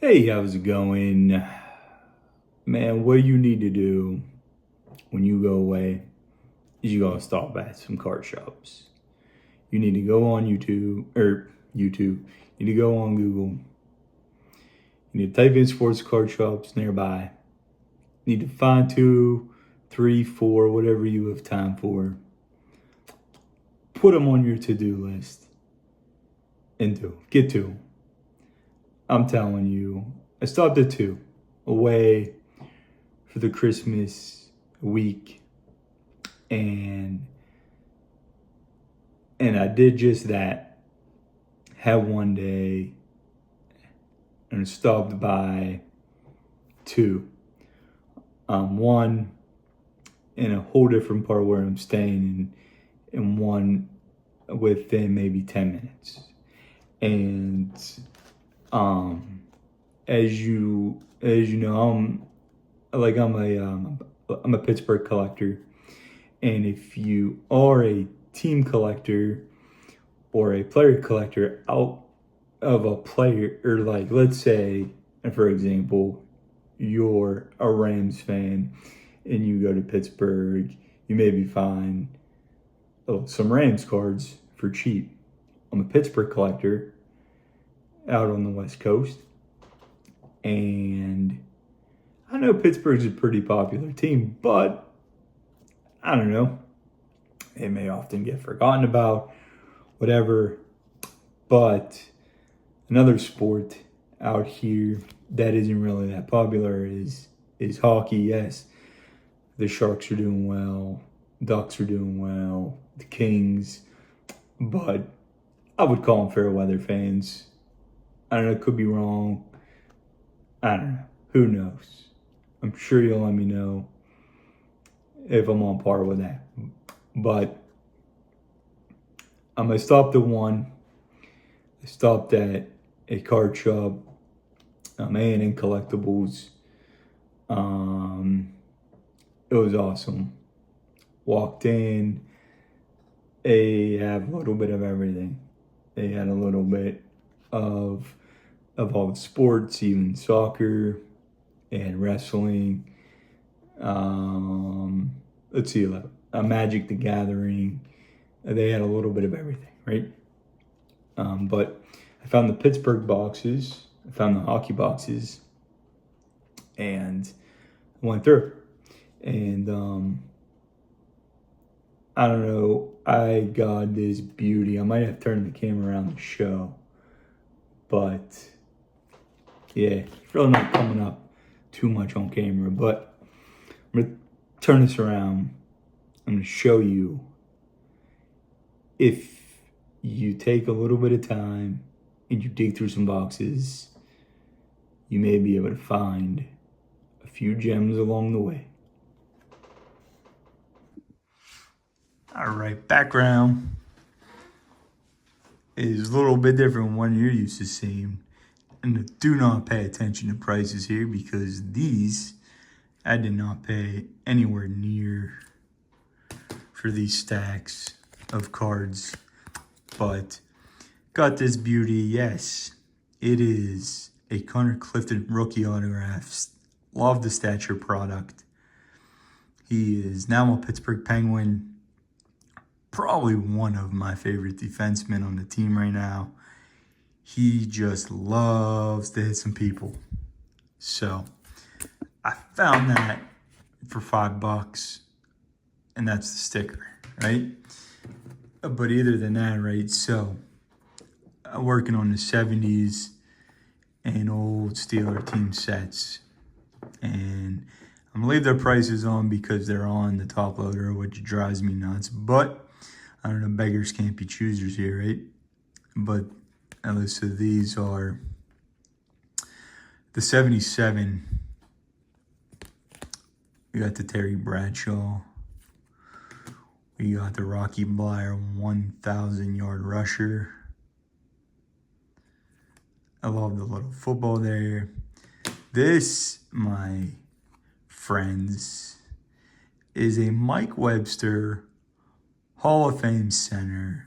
Hey, how's it going? Man, what you need to do when you go away is you gotta stop at some card shops. You need to go on YouTube. You need to go on Google. You need to type in sports card shops nearby. You need to find two, three, four, whatever you have time for. Put them on your to-do list and get to 'em. I'm telling you, I stopped at two away for the Christmas week, and I did just that. Had one day and stopped by two. One in a whole different part where I'm staying, and one within maybe 10 minutes. And as you know, I'm a Pittsburgh collector, and if you are a team collector or a player collector out of a player, or like, let's say, for example, you're a Rams fan and you go to Pittsburgh, you maybe find some Rams cards for cheap. I'm a Pittsburgh collector out on the West Coast, and I know Pittsburgh's a pretty popular team, but I don't know. It may often get forgotten about, whatever. But another sport out here that isn't really that popular is hockey. Yes, the Sharks are doing well, Ducks are doing well, the Kings, but I would call them fair weather fans. I don't know, could be wrong. I don't know. Who knows? I'm sure you'll let me know if I'm on par with that. But I stopped at one. I stopped at a card shop, A&M Collectibles. It was awesome. Walked in. They have a little bit of everything. They had a little bit of all the sports, even soccer and wrestling. Let's see, a Magic the Gathering. They had a little bit of everything, right? But I found the Pittsburgh boxes. I found the hockey boxes, and I went through. And I don't know. I got this beauty. I might have turned the camera around the show, but yeah, it's really not coming up too much on camera. But I'm gonna turn this around. I'm gonna show you. If you take a little bit of time and you dig through some boxes, you may be able to find a few gems along the way. All right, background is a little bit different from what you're used to seeing. And do not pay attention to prices here, because these, I did not pay anywhere near for these stacks of cards. But got this beauty. Yes, it is a Connor Clifton rookie autographs. Love the stature product. He is now a Pittsburgh Penguin. Probably one of my favorite defensemen on the team right now. He just loves to hit some people. So I found that for $5, and that's the sticker, right? But either than that, right? So I'm working on the 70s and old Steeler team sets, and I'm gonna leave their prices on because they're on the top loader, which drives me nuts. But I don't know, beggars can't be choosers here, right? But at least so these are the 77. We got the Terry Bradshaw. We got the Rocky Bleier 1,000-yard rusher. I love the little football there. This, my friends, is a Mike Webster Hall of Fame center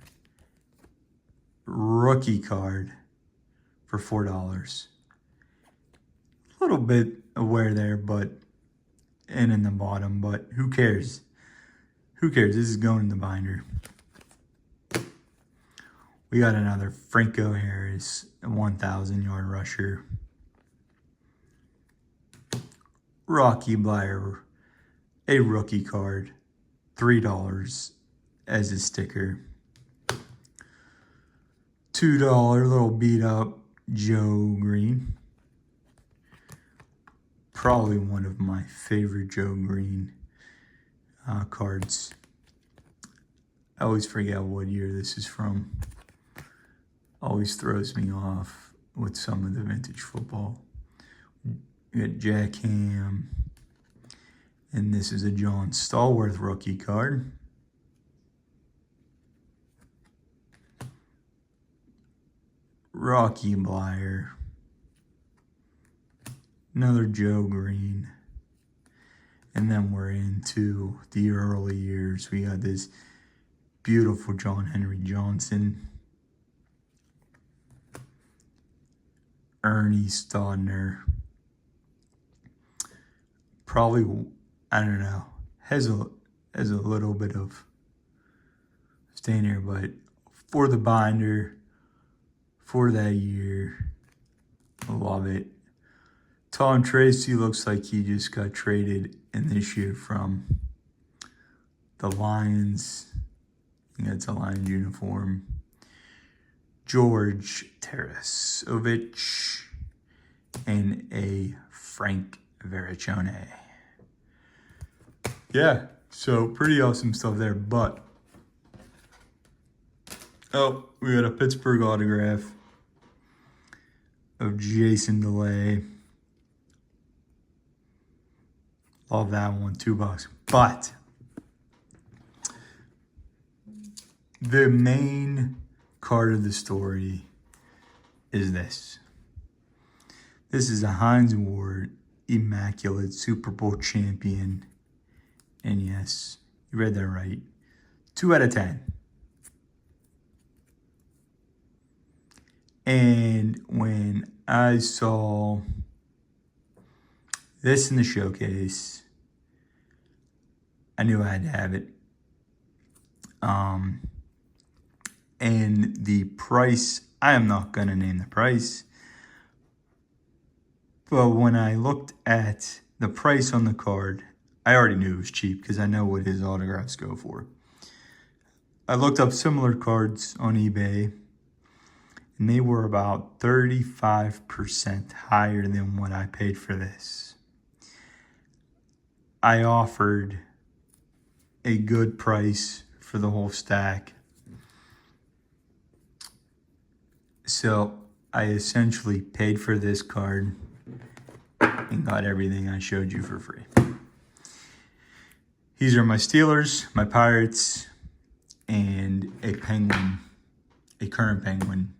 rookie card for $4. little bit of wear there, but and in the bottom, but who cares? Who cares? This is going in the binder. We got another Franco Harris, a 1,000-yard rusher. Rocky Bleier, a rookie card, $3 as a sticker. $2 little beat up Joe Green. Probably one of my favorite Joe Green cards. I always forget what year this is from. Always throws me off with some of the vintage football. We got Jack Ham. And this is a John Stallworth rookie card. Rocky Bleier. Another Joe Green. And then we're into the early years. We got this beautiful John Henry Johnson. Ernie Stodner. Probably, I don't know, has a little bit of stain here, but for the binder, for that year, I love it. Tom Tracy looks like he just got traded in this year from the Lions. I think that's a Lions uniform. George Tarasovich and a Frank Vericcione. Yeah, so pretty awesome stuff there, but oh, we got a Pittsburgh autograph of Jason DeLay. Love that one, $2. But the main card of the story is this. This is a Hines Ward Immaculate Super Bowl champion. And yes, you read that right. 2 out of 10. And when I saw this in the showcase, I knew I had to have it. And the price, I am not going to name the price. But when I looked at the price on the card, I already knew it was cheap because I know what his autographs go for. I looked up similar cards on eBay, and they were about 35% higher than what I paid for this. I offered a good price for the whole stack. So I essentially paid for this card and got everything I showed you for free. These are my Steelers, my Pirates, and a Penguin, a current Penguin.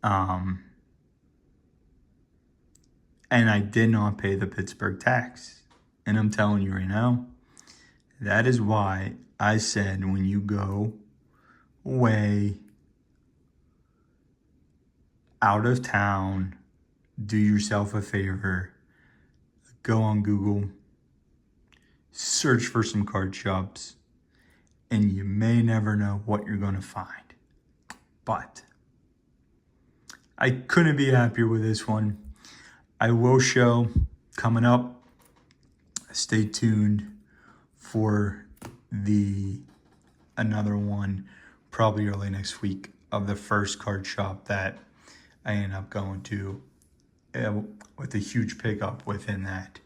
And I did not pay the Pittsburgh tax. And I'm telling you right now, that is why I said when you go away, out of town, do yourself a favor, go on Google, search for some card shops, and you may never know what you're going to find. But I couldn't be happier with this one. I will show coming up. Stay tuned for another one, probably early next week, of the first card shop that I end up going to with a huge pickup within that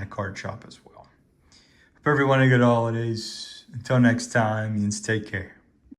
card shop as well. Hope everyone had good holidays. Until next time, means take care.